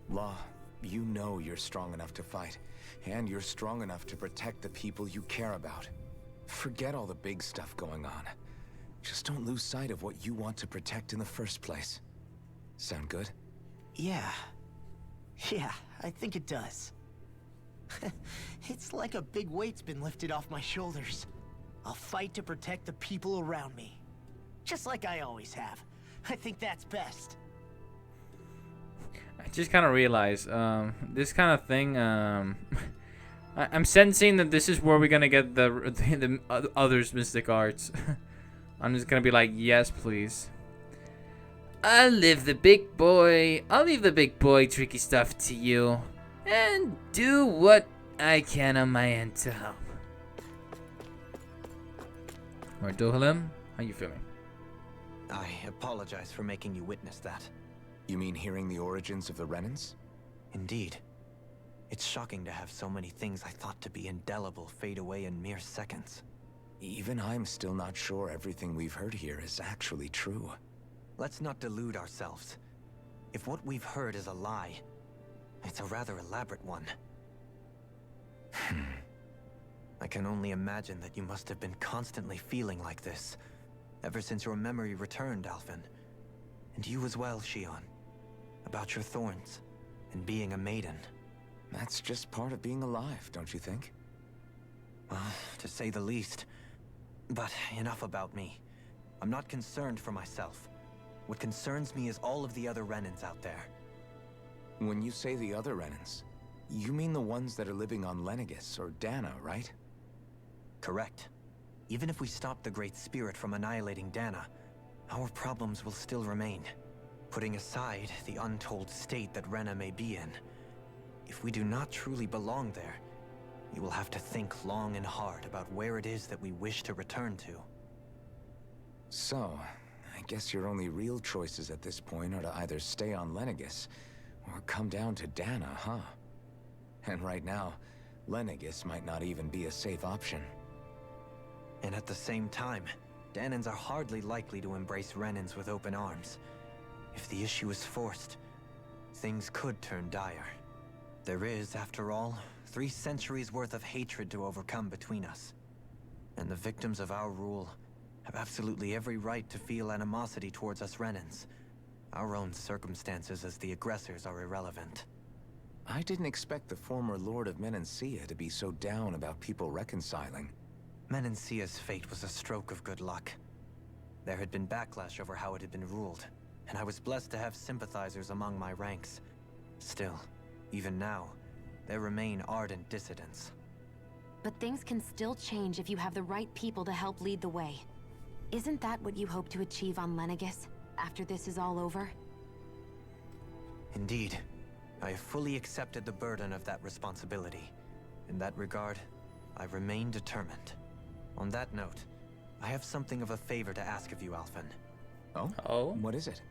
Law, you know you're strong enough to fight, and you're strong enough to protect the people you care about. Forget all the big stuff going on. Just don't lose sight of what you want to protect in the first place. Sound good? Yeah, I think it does. It's like a big weight's been lifted off my shoulders. I'll fight to protect the people around me. Just like I always have. I think that's best. I just kind of realized, this kind of thing, I'm sensing that this is where we're gonna get the others mystic arts. I'm just gonna be like, yes, please. I'll leave the big boy tricky stuff to you, and do what I can on my end to help. Alright, Dohalim, how you feeling? I apologize for making you witness that. You mean hearing the origins of the Renans? Indeed. It's shocking to have so many things I thought to be indelible fade away in mere seconds. Even I'm still not sure everything we've heard here is actually true. Let's not delude ourselves. If what we've heard is a lie, it's a rather elaborate one. I can only imagine that you must have been constantly feeling like this, ever since your memory returned, Alphen. And you as well, Shion. About your thorns, and being a maiden. That's just part of being alive, don't you think? Well, to say the least. But enough about me. I'm not concerned for myself. What concerns me is all of the other Renans out there. When you say the other Renans, you mean the ones that are living on Lenegis or Dana, right? Correct. Even if we stop the Great Spirit from annihilating Dana, our problems will still remain. Putting aside the untold state that Rena may be in, if we do not truly belong there, we will have to think long and hard about where it is that we wish to return to. So, I guess your only real choices at this point are to either stay on Lenegis, or come down to Dana, huh? And right now, Lenegis might not even be a safe option. And at the same time, Danans are hardly likely to embrace Renans with open arms. If the issue is forced, things could turn dire. There is, after all, 3 centuries worth of hatred to overcome between us. And the victims of our rule have absolutely every right to feel animosity towards us Renans. Our own circumstances as the aggressors are irrelevant. I didn't expect the former Lord of Menancia to be so down about people reconciling. Menancia's fate was a stroke of good luck. There had been backlash over how it had been ruled, and I was blessed to have sympathizers among my ranks. Still, even now, there remain ardent dissidents. But things can still change if you have the right people to help lead the way. Isn't that what you hope to achieve on Lenegis, after this is all over? Indeed. I have fully accepted the burden of that responsibility. In that regard, I remain determined. On that note, I have something of a favor to ask of you, Alphen. Oh? What is it?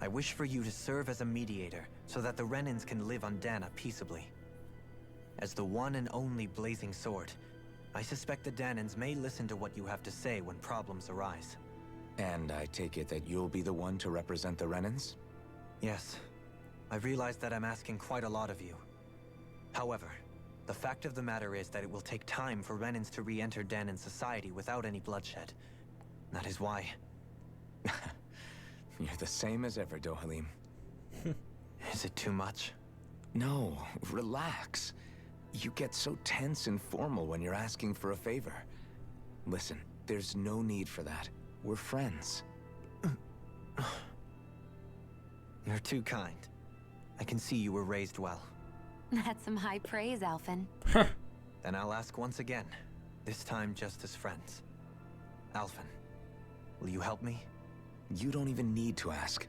I wish for you to serve as a mediator, so that the Renans can live on Dana peaceably. As the one and only Blazing Sword, I suspect the Danans may listen to what you have to say when problems arise. And I take it that you'll be the one to represent the Renans? Yes. I realize that I'm asking quite a lot of you. However, the fact of the matter is that it will take time for Renans to re-enter Danan society without any bloodshed. That is why... You're the same as ever, Dohalim. Is it too much? No, relax. You get so tense and formal when you're asking for a favor. Listen, there's no need for that. We're friends. You're too kind. I can see you were raised well. That's some high praise, Alphen. Then I'll ask once again, this time just as friends. Alphen, will you help me? You don't even need to ask.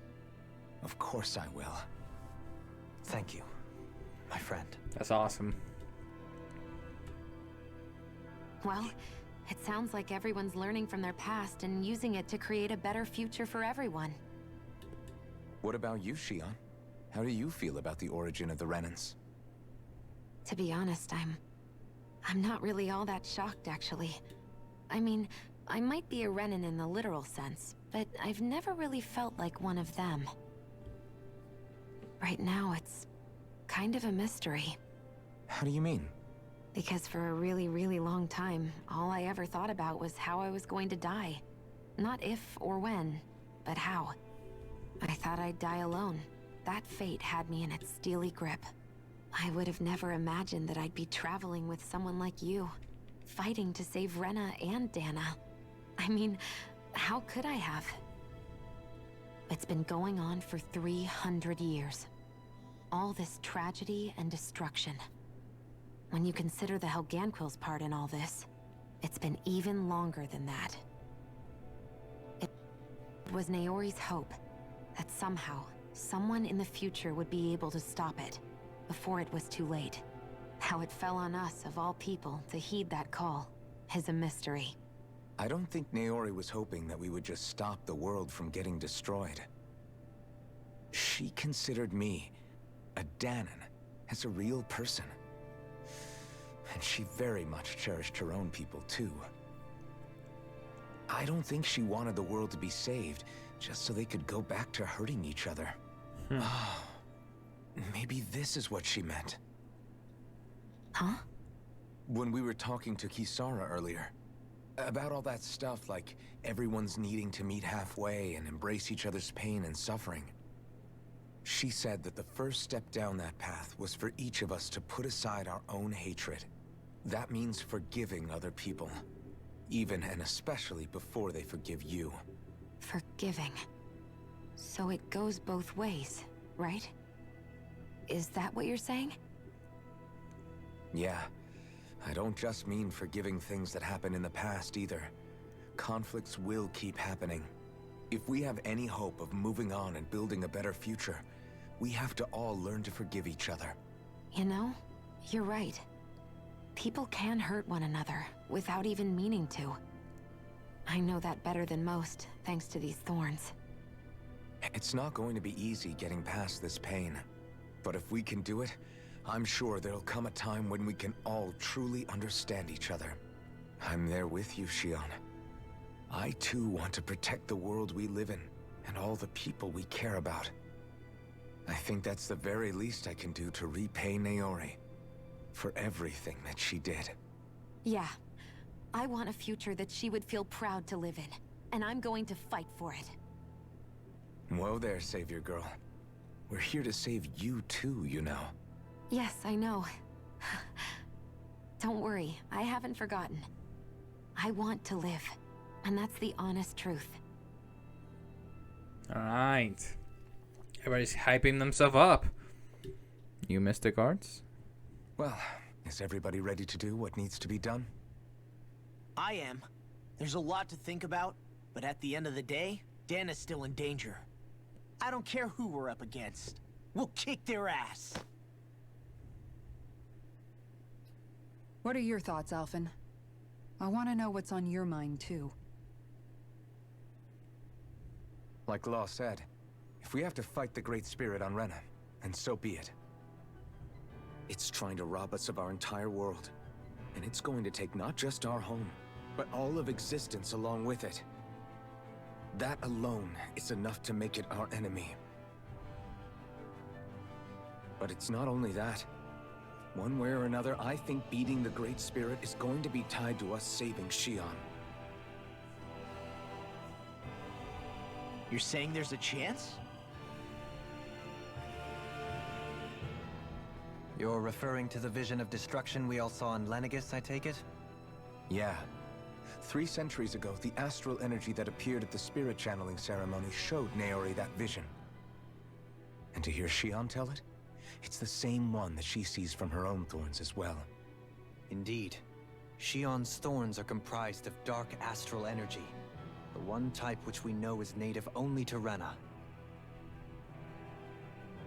Of course I will. Thank you, my friend. That's awesome. Well, it sounds like everyone's learning from their past and using it to create a better future for everyone. What about you, Shion? How do you feel about the origin of the Renans? To be honest, I'm not really all that shocked, actually. I mean, I might be a Renan in the literal sense, but I've never really felt like one of them. Right now, it's kind of a mystery. How do you mean? Because for a really, really long time, all I ever thought about was how I was going to die. Not if or when, but how. I thought I'd die alone. That fate had me in its steely grip. I would have never imagined that I'd be traveling with someone like you, fighting to save Rena and Dana. I mean, how could I have? It's been going on for 300 years. All this tragedy and destruction. When you consider the Helganquil's part in all this, it's been even longer than that. It was Naori's hope that somehow, someone in the future would be able to stop it, before it was too late. How it fell on us, of all people, to heed that call, is a mystery. I don't think Naori was hoping that we would just stop the world from getting destroyed. She considered me, a Danan, as a real person. And she very much cherished her own people, too. I don't think she wanted the world to be saved, just so they could go back to hurting each other. Maybe this is what she meant. Huh? When we were talking to Kisara earlier, about all that stuff like everyone's needing to meet halfway and embrace each other's pain and suffering. She said that the first step down that path was for each of us to put aside our own hatred. That means forgiving other people, even and especially before they forgive you. Forgiving. So it goes both ways, right? Is that what you're saying? Yeah. I don't just mean forgiving things that happened in the past either. Conflicts will keep happening. If we have any hope of moving on and building a better future, we have to all learn to forgive each other. You know, you're right. People can hurt one another without even meaning to. I know that better than most, thanks to these thorns. It's not going to be easy getting past this pain. But if we can do it, I'm sure there'll come a time when we can all truly understand each other. I'm there with you, Shion. I too want to protect the world we live in, and all the people we care about. I think that's the very least I can do to repay Naori for everything that she did. Yeah. I want a future that she would feel proud to live in, and I'm going to fight for it. Whoa there, Savior Girl. We're here to save you too, you know. Yes, I know. Don't worry, I haven't forgotten. I want to live, and that's the honest truth. Alright. Everybody's hyping themselves up. You missed the guards? Well, is everybody ready to do what needs to be done? I am. There's a lot to think about, but at the end of the day, Dana's still in danger. I don't care who we're up against. We'll kick their ass. What are your thoughts, Alphen? I want to know what's on your mind, too. Like Law said, if we have to fight the Great Spirit on Rena, and so be it. It's trying to rob us of our entire world. And it's going to take not just our home, but all of existence along with it. That alone is enough to make it our enemy. But it's not only that. One way or another, I think beating the Great Spirit is going to be tied to us saving Xion. You're saying there's a chance? You're referring to the vision of destruction we all saw in Lenegis, I take it? Yeah. 3 centuries ago, the astral energy that appeared at the spirit channeling ceremony showed Naori that vision. And to hear Xion tell it, it's the same one that she sees from her own thorns as well. Indeed. Xion's thorns are comprised of dark astral energy, the one type which we know is native only to Rena.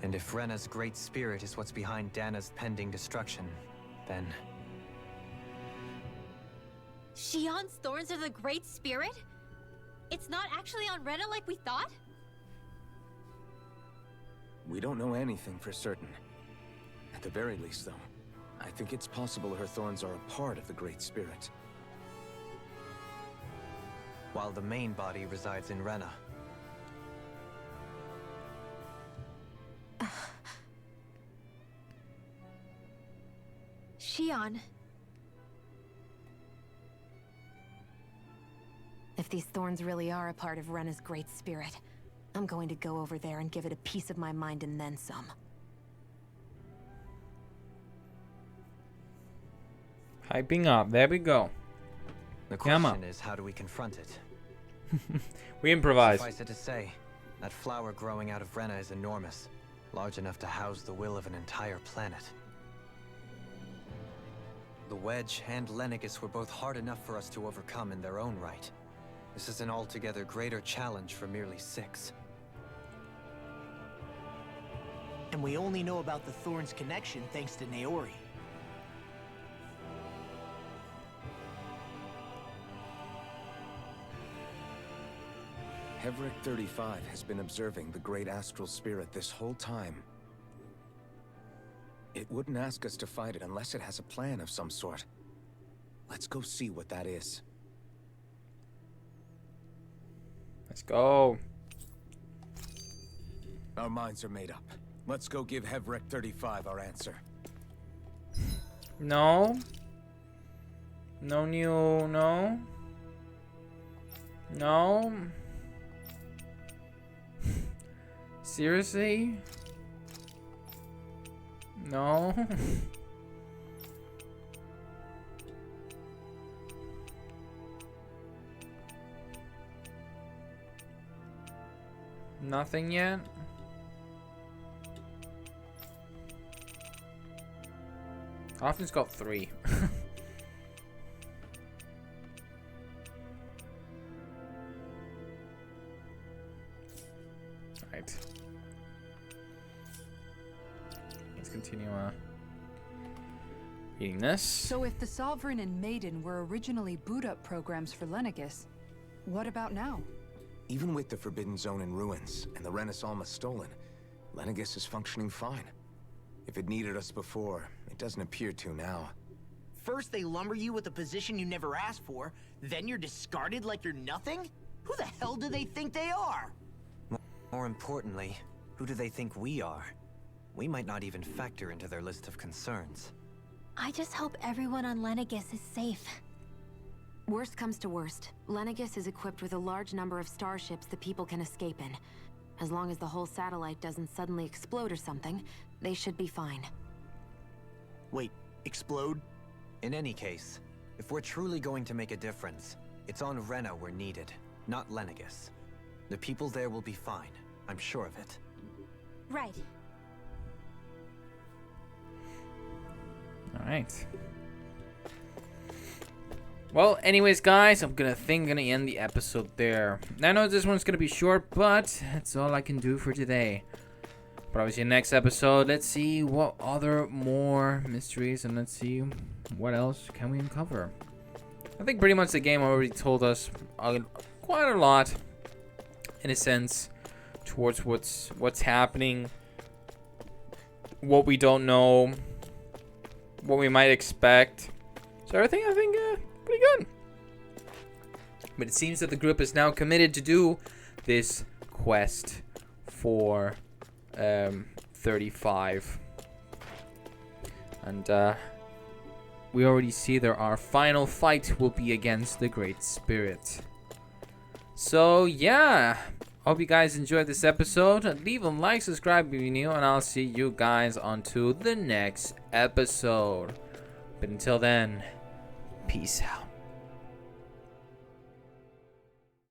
And if Rena's great spirit is what's behind Dana's pending destruction, then... Xion's thorns are the Great Spirit? It's not actually on Rena like we thought? We don't know anything for certain. At the very least, though, I think it's possible her thorns are a part of the Great Spirit. While the main body resides in Rena. Xion. If these thorns really are a part of Rena's Great Spirit, I'm going to go over there and give it a piece of my mind and then some. Hyping up. There we go. The question is, how do we confront it? We improvise. Suffice it to say, that flower growing out of Rena is enormous, large enough to house the will of an entire planet. The Wedge and Lenegis were both hard enough for us to overcome in their own right. This is an altogether greater challenge for merely 6. And we only know about the Thorns connection thanks to Naori. Hevric 35 has been observing the Great Astral Spirit this whole time. It wouldn't ask us to fight it unless it has a plan of some sort. Let's go see what that is. Let's go. Our minds are made up. Let's go give Hevric 35 our answer. No. No new. No. No. Seriously? No. Nothing yet? Alphen's got 3. Right. Let's continue reading this. So if the Sovereign and Maiden were originally boot-up programs for Lenegis, what about now? Even with the Forbidden Zone in ruins and the Renis almost stolen, Lenegis is functioning fine. If it needed us before, it doesn't appear to now. First they lumber you with a position you never asked for, then you're discarded like you're nothing? Who the hell do they think they are? More importantly, who do they think we are? We might not even factor into their list of concerns. I just hope everyone on Lenegis is safe. Worst comes to worst, Lenegis is equipped with a large number of starships the people can escape in. As long as the whole satellite doesn't suddenly explode or something, they should be fine. Wait, explode? In any case, if we're truly going to make a difference, it's on Rena we're needed, not Lenegus. The people there will be fine. I'm sure of it. Right. Alright. Well, anyways, guys, I'm gonna end the episode there. I know this one's gonna be short, but that's all I can do for today. But obviously, next episode, let's see what other more mysteries and let's see what else can we uncover. I think pretty much the game already told us quite a lot, in a sense, towards what's happening, what we don't know, what we might expect. So everything, I think, pretty good. But it seems that the group is now committed to do this quest for 35. And we already see that our final fight will be against the Great Spirit. So yeah, hope you guys enjoyed this episode. Leave a like, subscribe if you're new, and I'll see you guys onto the next episode. But until then, peace out.